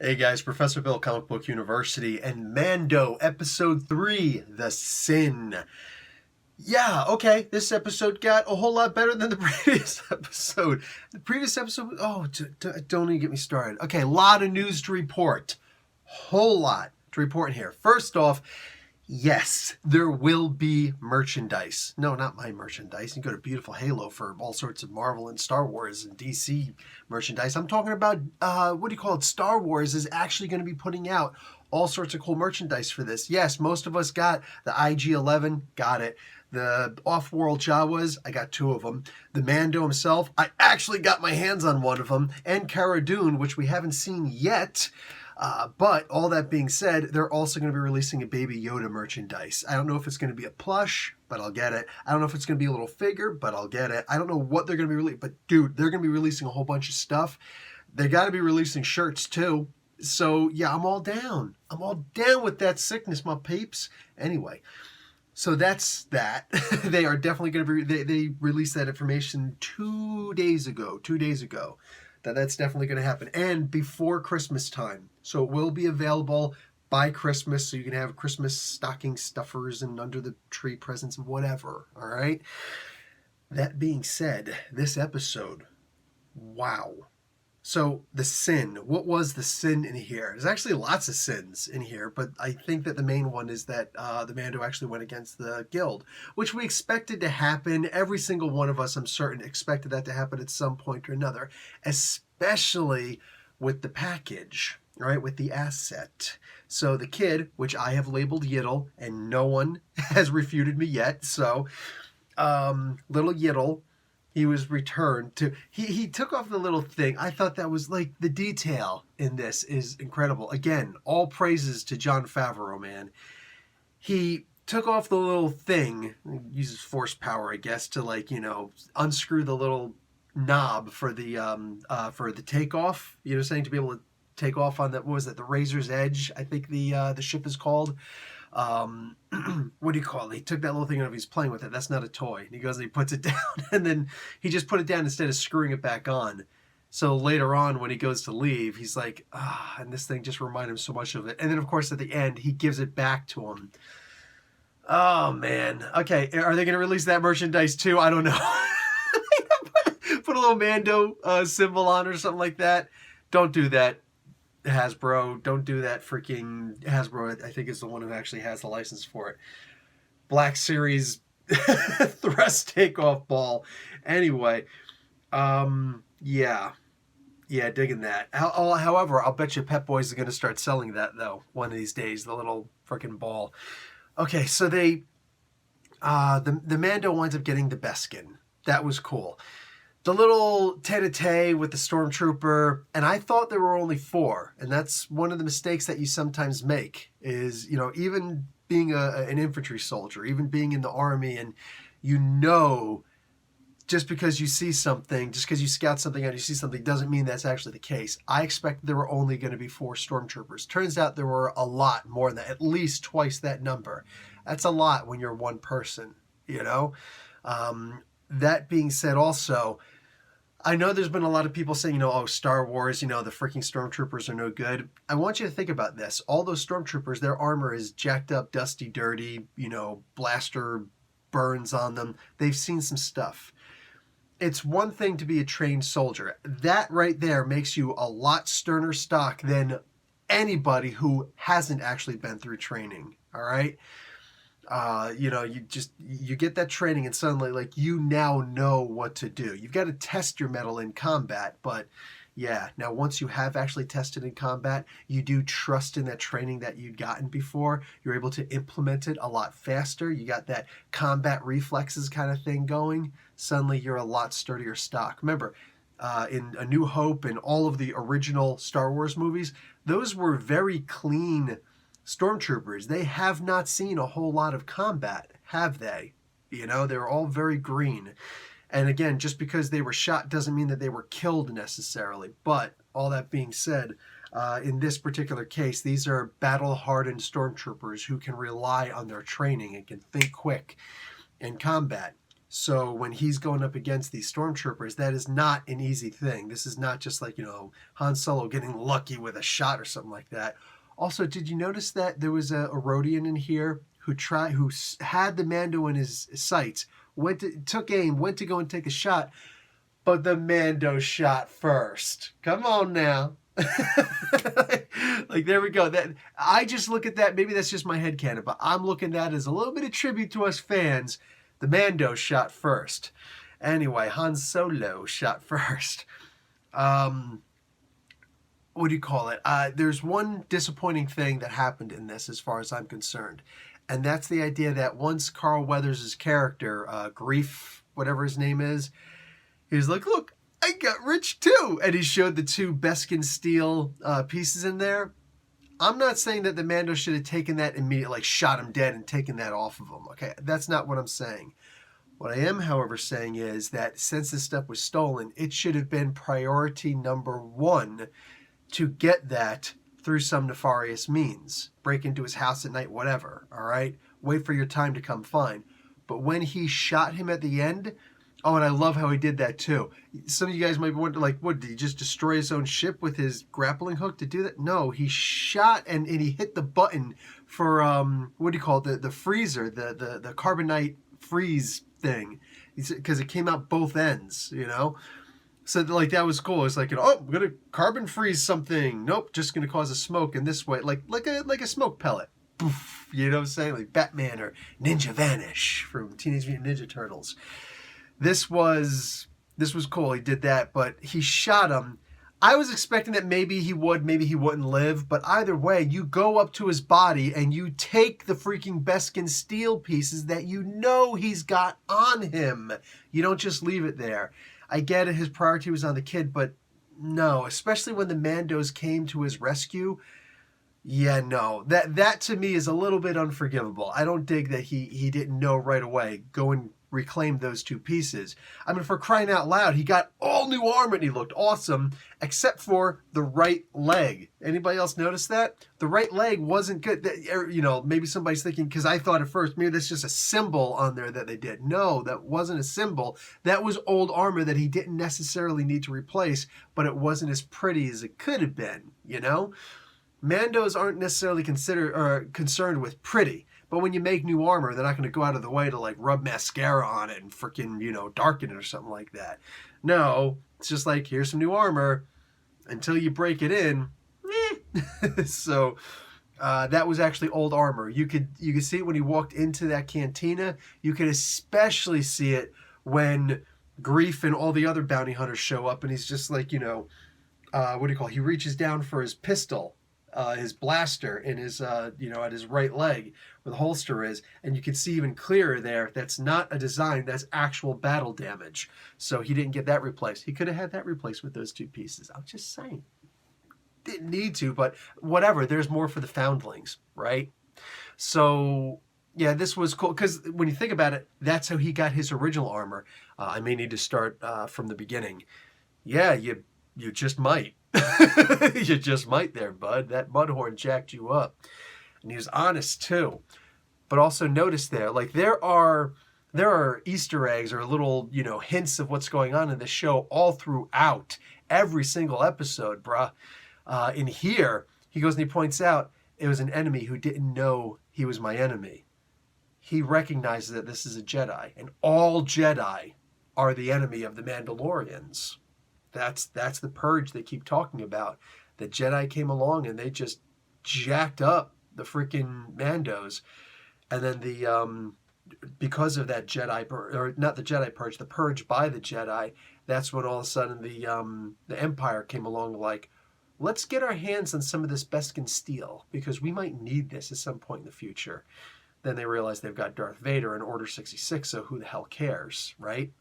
Hey guys, Professor Bill, Comic Book University, and Mando, Episode 3, The Sin. Yeah, okay, this episode got a whole lot better than the previous episode. The previous episode, don't even get me started. Okay, a lot of news to report. Whole lot to report in here. First off, yes, there will be merchandise. No, not my merchandise. You go to Beautiful Halo for all sorts of Marvel and Star Wars and DC merchandise. I'm talking about, Star Wars is actually going to be putting out all sorts of cool merchandise for this. Yes, most of us got the IG-11, got it. The Off-World Jawas, I got 2 of them. The Mando himself, I actually got my hands on one of them. And Cara Dune, which we haven't seen yet. But all that being said, they're also going to be releasing a Baby Yoda merchandise. I don't know if it's going to be a plush, but I'll get it. I don't know if it's going to be a little figure, but I'll get it. I don't know what they're going to be releasing, but dude, they're going to be releasing a whole bunch of stuff. They got to be releasing shirts too. So yeah, I'm all down. I'm all down with that sickness, my peeps. Anyway, so that's that. They are definitely going to be. They released that information 2 days ago. 2 days ago. That's definitely going to happen, and before Christmas time. So it will be available by Christmas, so you can have Christmas stocking stuffers and under the tree presents and whatever. All right. That being said, this episode, wow. So the sin, what was the sin in here? There's actually lots of sins in here, but I think that the main one is that the Mando actually went against the guild, which we expected to happen. Every single one of us, I'm certain, expected that to happen at some point or another, especially with the package, right, with the asset. So the kid, which I have labeled Yiddle, and no one has refuted me yet, so little Yiddle, he was returned to, he took off the little thing. I thought that was like, the detail in this is incredible. Again, all praises to Jon Favreau, man. He took off the little thing, uses force power, I guess, to, like, unscrew the little knob for the takeoff, saying to be able to take off on that, what was it, the Razor's Edge, I think the ship is called. What do you call it? He took that little thing out, he's playing with it. That's not a toy. And he goes and he puts it down, and then he just put it down instead of screwing it back on. So later on, when he goes to leave, he's like, and this thing just reminded him so much of it. And then, of course, at the end, he gives it back to him. Oh, man. Okay, are they going to release that merchandise too? I don't know. Put a little Mando symbol on or something like that. Don't do that, Hasbro. Don't do that. Freaking Hasbro, I think, is the one who actually has the license for it. Black Series thrust takeoff ball. Anyway, yeah, digging that. However, I'll bet you Pep Boys are going to start selling that, though, one of these days, the little freaking ball. Okay, so the Mando winds up getting the Beskin. That was cool. The little tete-a-tete with the stormtrooper, and I thought there were only 4, and that's one of the mistakes that you sometimes make, is, even being an infantry soldier, even being in the army, and just because you see something, just because you scout something out, you see something, doesn't mean that's actually the case. I expected there were only going to be 4 stormtroopers. Turns out there were a lot more than that, at least twice that number. That's a lot when you're one person, That being said, also, I know there's been a lot of people saying, Star Wars, the freaking stormtroopers are no good. I want you to think about this. All those stormtroopers, their armor is jacked up, dusty, dirty, blaster burns on them. They've seen some stuff. It's one thing to be a trained soldier. That right there makes you a lot sterner stock than anybody who hasn't actually been through training, all right? You get that training, and suddenly, like, you now know what to do. You've got to test your mettle in combat, but yeah, now once you have actually tested in combat, you do trust in that training that you'd gotten before. You're able to implement it a lot faster. You got that combat reflexes kind of thing going. Suddenly you're a lot sturdier stock. Remember, in A New Hope and all of the original Star Wars movies, those were very clean stormtroopers. They have not seen a whole lot of combat, have they? They're all very green. And again, just because they were shot doesn't mean that they were killed necessarily. But all that being said, in this particular case, these are battle-hardened stormtroopers who can rely on their training and can think quick in combat. So when he's going up against these stormtroopers, that is not an easy thing. This is not just like, Han Solo getting lucky with a shot or something like that. Also, did you notice that there was a Rodian in here who had the Mando in his sights, took aim, went to go and take a shot, but the Mando shot first. Come on now. Like, there we go. That I just look at that. Maybe that's just my headcanon, but I'm looking at that as a little bit of tribute to us fans. The Mando shot first. Anyway, Han Solo shot first. What do you call it? There's one disappointing thing that happened in this, as far as I'm concerned, and that's the idea that once Carl Weathers' character, Grief, whatever his name is, he's like, look, I got rich too, and he showed the 2 Beskar steel pieces in there. I'm not saying that the Mando should have taken that immediately, like shot him dead and taken that off of him. Okay, that's not what I'm saying. What I am, however, saying is that since this stuff was stolen, it should have been priority number 1 to get that through some nefarious means. Break into his house at night, whatever, all right? Wait for your time to come fine. But when he shot him at the end, oh, and I love how he did that too. Some of you guys might wonder, like, what, did he just destroy his own ship with his grappling hook to do that? No, he shot and he hit the button for, what do you call it, the freezer, the carbonite freeze thing. Because it came out both ends, So, like, that was cool. It's like, oh, I'm going to carbon freeze something. Nope, just going to cause a smoke in this way, like a smoke pellet. Poof, you know what I'm saying? Like Batman or Ninja Vanish from Teenage Mutant Ninja Turtles. This was cool. He did that, but he shot him. I was expecting that maybe he would, maybe he wouldn't live, but either way, you go up to his body and you take the freaking Beskar steel pieces that he's got on him. You don't just leave it there. I get it, his priority was on the kid, but no, especially when the Mandos came to his rescue. Yeah, no, that to me is a little bit unforgivable. I don't dig that he didn't know right away. Go and reclaim those 2 pieces. I mean, for crying out loud, he got all new armor and he looked awesome, except for the right leg. Anybody else notice that? The right leg wasn't good. Maybe somebody's thinking, because I thought at first, maybe that's just a symbol on there that they did. No, that wasn't a symbol. That was old armor that he didn't necessarily need to replace, but it wasn't as pretty as it could have been, Mandos aren't necessarily concerned with pretty. But when you make new armor, they're not going to go out of the way to like rub mascara on it and freaking, darken it or something like that. No, it's just like, here's some new armor. Until you break it in. So that was actually old armor. You could see it when he walked into that cantina. You could especially see it when Grief and all the other bounty hunters show up and he's just like, he reaches down for his pistol. His blaster in his, at his right leg where the holster is. And you can see even clearer there, that's not a design, that's actual battle damage. So he didn't get that replaced. He could have had that replaced with those 2 pieces. I'm just saying. Didn't need to, but whatever. There's more for the foundlings, right? So, yeah, this was cool. Because when you think about it, that's how he got his original armor. I may need to start from the beginning. Yeah, you just might. You just might there, bud. That mudhorn jacked you up. And he was honest too. But also notice there, like there are Easter eggs or little, hints of what's going on in the show all throughout every single episode, bruh. In here, he goes and he points out it was an enemy who didn't know he was my enemy. He recognizes that this is a Jedi, and all Jedi are the enemy of the Mandalorians. That's the purge they keep talking about. The Jedi came along and they just jacked up the freaking Mandos. And then because of that not the Jedi purge, the purge by the Jedi, that's when all of a sudden the Empire came along like, let's get our hands on some of this Beskar steel because we might need this at some point in the future. Then they realize they've got Darth Vader and Order 66, so who the hell cares, right?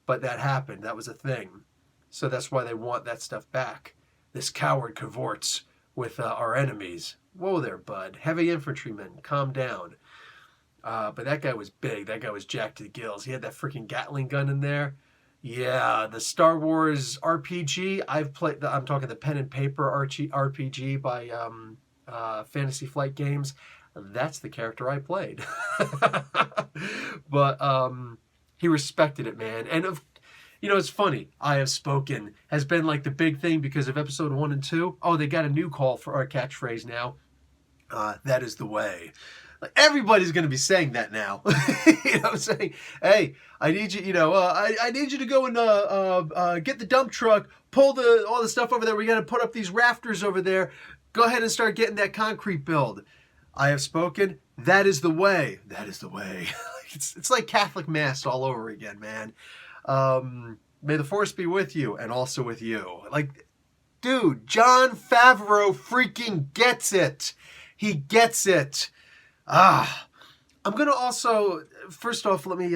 But that happened. That was a thing. So that's why they want that stuff back. This coward cavorts with our enemies. Whoa there, bud. Heavy infantryman, calm down. But that guy was big. That guy was jacked to the gills. He had that freaking Gatling gun in there. Yeah, the Star Wars RPG. I'm talking the pen and paper RPG by Fantasy Flight Games. That's the character I played. But He respected it, man. And it's funny. I Have Spoken has been like the big thing because of episode 1 and 2. Oh, they got a new call for our catchphrase now. That is the way. Like, everybody's going to be saying that now. I'm saying, hey, I need you, I need you to go and get the dump truck, pull all the stuff over there. We got to put up these rafters over there. Go ahead and start getting that concrete build. I have spoken. That is the way. That is the way. It's like Catholic Mass all over again, man. May the force be with you and also with you. Like, dude, Jon Favreau freaking gets it. He gets it. I'm going to also, first off, let me,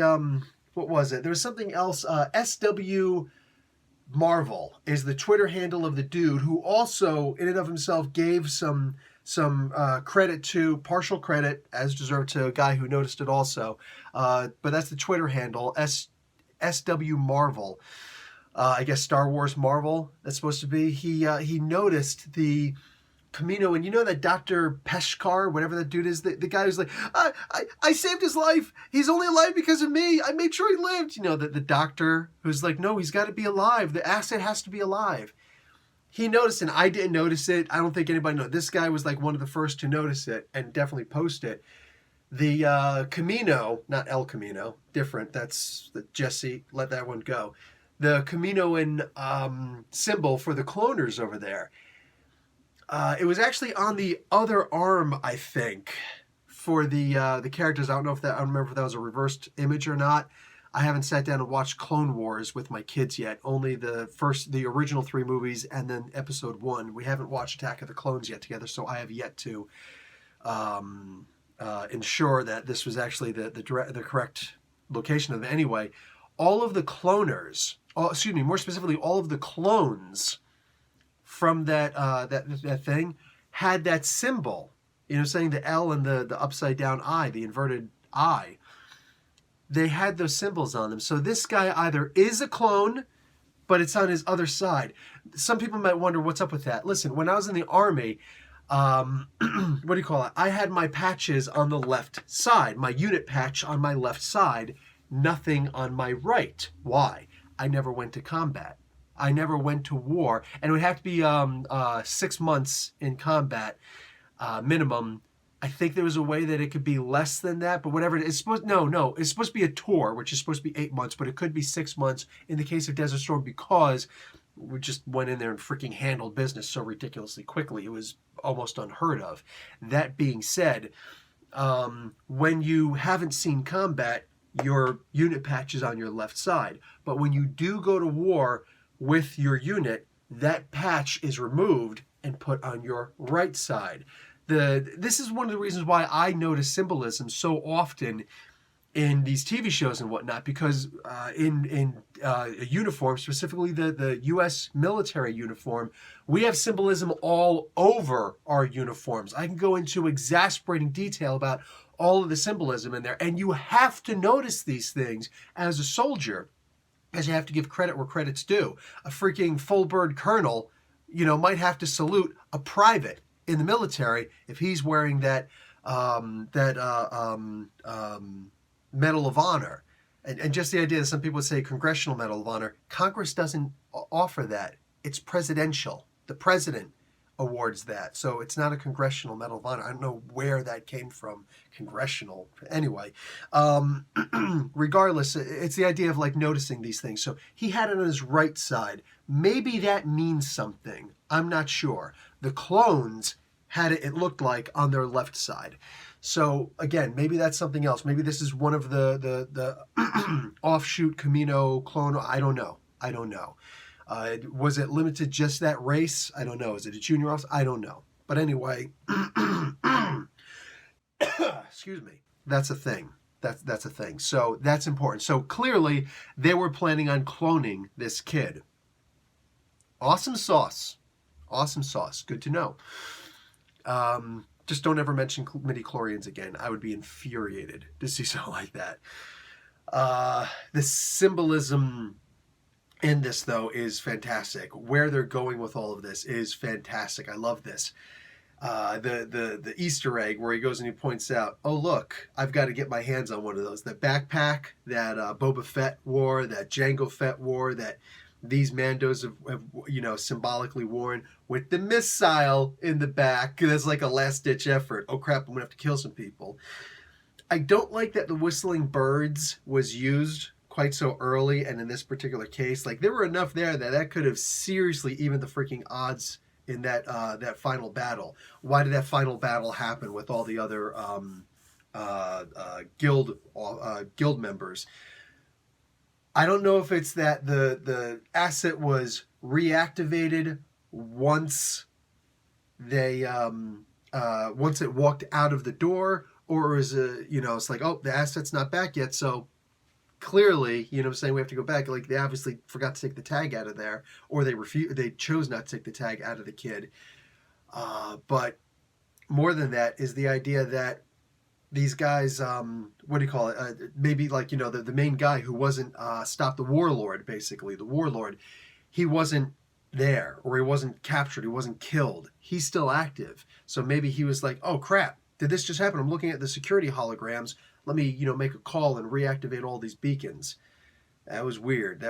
what was it? There was something else. SW Marvel is the Twitter handle of the dude who also, in and of himself, gave some credit to, partial credit, as deserved, to a guy who noticed it also. But that's the Twitter handle, SW Marvel. I guess Star Wars Marvel, that's supposed to be. He noticed the Camino, and you know that Dr. Peshkar, whatever that dude is, the guy who's like, I saved his life. He's only alive because of me. I made sure he lived. The doctor who's like, no, he's got to be alive. The asset has to be alive. He noticed, and I didn't notice it. I don't think anybody knows. This guy was like one of the first to notice it and definitely post it. The Camino, not El Camino, different. That's the Jesse. Let that one go. The Caminoan symbol for the cloners over there. It was actually on the other arm, I think, for the characters. I don't remember if that was a reversed image or not. I haven't sat down and watched Clone Wars with my kids yet. Only the original 3 movies and then episode 1. We haven't watched Attack of the Clones yet together, so I have yet to ensure that this was actually the correct location of it. Anyway, all of the cloners, more specifically, all of the clones from that thing had that symbol, saying the L and the upside down I, the inverted I. They had those symbols on them. So this guy either is a clone, but it's on his other side. Some people might wonder what's up with that. Listen, when I was in the Army, what do you call it? I had my patches on the left side, my unit patch on my left side, nothing on my right. Why? I never went to combat. I never went to war, and it would have to be 6 months in combat minimum. I think there was a way that it could be less than that, but whatever it is, it's supposed to be a tour, which is supposed to be 8 months, but it could be 6 months in the case of Desert Storm because we just went in there and freaking handled business so ridiculously quickly. It was almost unheard of. That being said, when you haven't seen combat, your unit patch is on your left side, but when you do go to war with your unit, that patch is removed and put on your right side. This is one of the reasons why I notice symbolism so often in these TV shows and whatnot, because in a uniform, specifically the U.S. military uniform, we have symbolism all over our uniforms. I can go into exasperating detail about all of the symbolism in there, and you have to notice these things as a soldier, as you have to give credit where credit's due. A freaking full bird colonel, might have to salute a private in the military if he's wearing that Medal of Honor. And just the idea that some people would say Congressional Medal of Honor. Congress doesn't offer that. It's presidential. The president awards that. So it's not a Congressional Medal of Honor. I don't know where that came from. Congressional. Anyway, regardless, it's the idea of like noticing these things. So he had it on his right side. Maybe that means something. I'm not sure. The clones had it looked like, on their left side. So again, maybe that's something else. Maybe this is one of the offshoot Camino clone. I don't know. Was it limited just that race? I don't know. Is it a junior officer? I don't know. But anyway, excuse me. That's a thing. That's a thing. So that's important. So clearly they were planning on cloning this kid. Awesome sauce. Awesome sauce. Good to know. Just don't ever mention midi-chlorians again. I would be infuriated to see something like that. The symbolism in this, though, is fantastic. Where they're going with all of this is fantastic. I love this. the Easter egg where he goes and he points out, oh look, I've got to get my hands on one of those. The backpack that Boba Fett wore, that Jango Fett wore, that these Mandos have symbolically worn, with the missile in the back. That's like a last ditch effort. Oh crap, I'm gonna have to kill some people. I don't like that the whistling birds was used quite so early, and in this particular case, like there were enough there that could have seriously evened the freaking odds in that final battle. Why did that final battle happen with all the other guild members? I don't know if it's that the asset was reactivated once once it walked out of the door, or is it, it's like, oh, the asset's not back yet, so clearly, I'm saying, we have to go back. Like, they obviously forgot to take the tag out of there, or they chose not to take the tag out of the kid. But more than that is the idea that these guys, what do you call it? Maybe like, the main guy who wasn't stopped, the warlord, basically, the warlord, he wasn't there, or he wasn't captured, he wasn't killed. He's still active. So maybe he was like, oh crap, did this just happen? I'm looking at the security holograms. Let me, make a call and reactivate all these beacons. That was weird.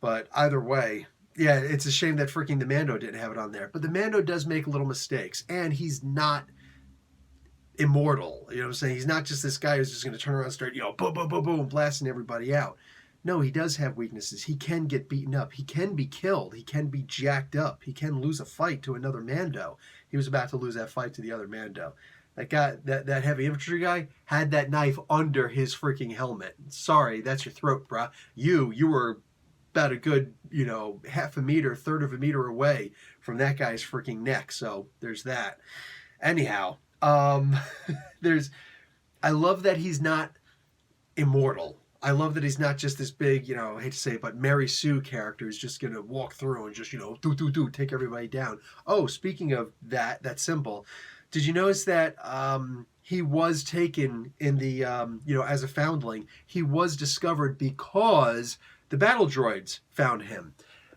But either way, yeah, it's a shame that freaking the Mando didn't have it on there. But the Mando does make little mistakes, and he's not immortal. You know what I'm saying? He's not just this guy who's just going to turn around and start, boom, boom, boom, boom, blasting everybody out. No, he does have weaknesses. He can get beaten up. He can be killed. He can be jacked up. He can lose a fight to another Mando. He was about to lose that fight to the other Mando. That guy, that heavy infantry guy, had that knife under his freaking helmet. Sorry, that's your throat, bruh. You were about a good, half a meter, third of a meter away from that guy's freaking neck. So there's that. Anyhow, I love that he's not immortal. I love that he's not just this big, I hate to say it, but Mary Sue character is just going to walk through and just, take everybody down. Oh, speaking of that symbol, did you notice that he was taken in the, as a foundling? He was discovered because the battle droids found him.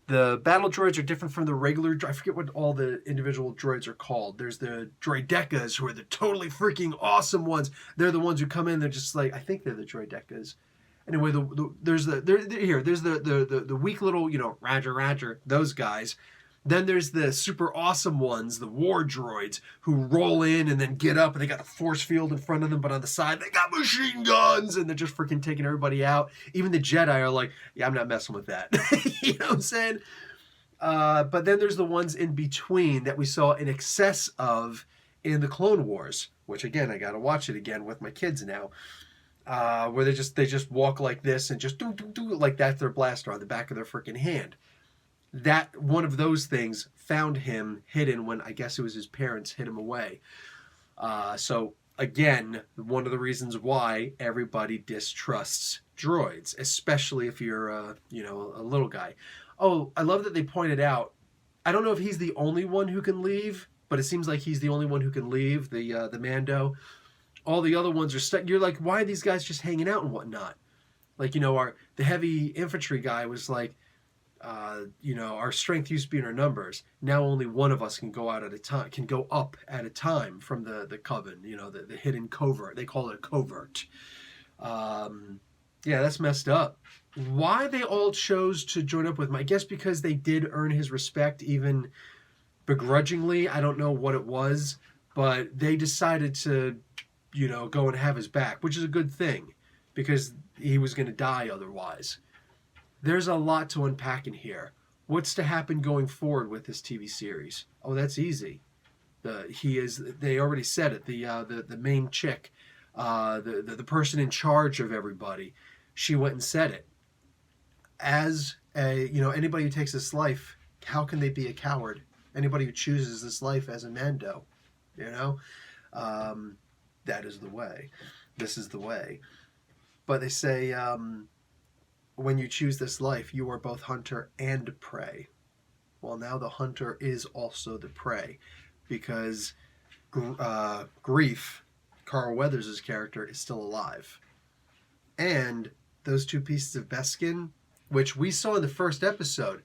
The battle droids are different from the regular, I forget what all the individual droids are called. There's the droidekas, who are the totally freaking awesome ones. They're the ones who come in, they're just like, I think they're the droidekas. Anyway, there's the weak little, Roger, those guys. Then there's the super awesome ones, the war droids, who roll in and then get up, and they got a force field in front of them, but on the side, they got machine guns, and they're just freaking taking everybody out. Even the Jedi are like, yeah, I'm not messing with that. You know what I'm saying? But then there's the ones in between that we saw in excess of in the Clone Wars, which, again, I got to watch it again with my kids now. Where they just walk like this and just do like that's their blaster on the back of their freaking hand. That one of those things found him hidden when I guess it was his parents hid him away. So again, one of the reasons why everybody distrusts droids, especially if you're a little guy. Oh, I love that they pointed out. I don't know if he's the only one who can leave, but it seems like he's the only one who can leave. The Mando. All the other ones are stuck. You're like, why are these guys just hanging out and whatnot? Like, the heavy infantry guy was like, our strength used to be in our numbers. Now only one of us can go out at a time, can go up at a time from the coven, the hidden covert. They call it a covert. Yeah, that's messed up. Why they all chose to join up with him? I guess because they did earn his respect, even begrudgingly. I don't know what it was, but they decided to go and have his back, which is a good thing because he was going to die otherwise. There's a lot to unpack in here. What's to happen going forward with this TV series? Oh, that's easy. They already said it. The main chick, the person in charge of everybody, she went and said it. As anybody who takes this life, how can they be a coward? Anybody who chooses this life as a Mando, that is the way. This is the way. But they say, when you choose this life, you are both hunter and prey. Well, now the hunter is also the prey. Because Grief, Carl Weathers' character, is still alive. And those two pieces of Beskin, which we saw in the first episode,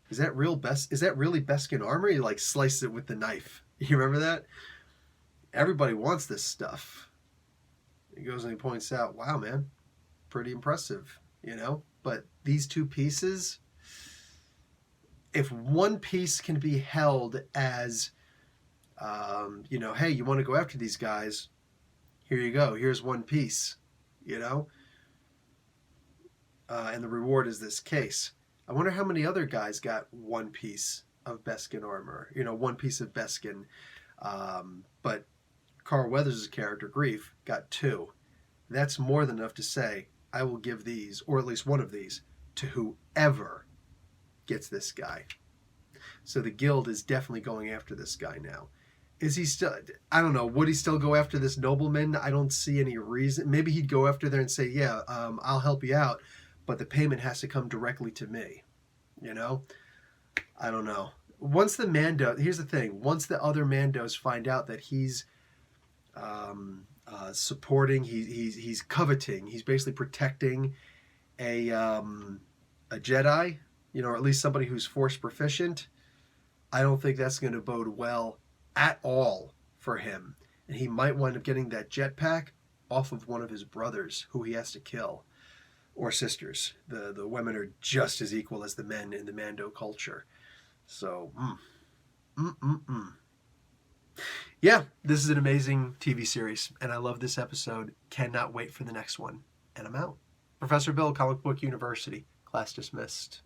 is that really Beskin armor? He slices it with the knife. You remember that? Everybody wants this stuff. He goes and he points out, wow, man, pretty impressive, you know? But these two pieces, if one piece can be held as, you know, hey, you want to go after these guys, here you go, here's one piece, you know? And the reward is this case. I wonder how many other guys got one piece of Beskin armor, you know, one piece of Beskin. But Carl Weathers' character, Grief, got two. That's more than enough to say, I will give these, or at least one of these, to whoever gets this guy. So the guild is definitely going after this guy now. Is he still, I don't know, would he still go after this nobleman? I don't see any reason. Maybe he'd go after there and say, yeah, I'll help you out, but the payment has to come directly to me. You know? I don't know. Once the Mando, here's the thing, once the other Mandos find out that he's supporting, he's coveting, he's basically protecting a Jedi, you know, or at least somebody who's Force proficient, I don't think that's going to bode well at all for him. And he might wind up getting that jetpack off of one of his brothers who he has to kill. Or sisters. The women are just as equal as the men in the Mando culture. So, yeah, this is an amazing TV series, and I love this episode. Cannot wait for the next one. And I'm out. Professor Bill, Comic Book University. Class dismissed.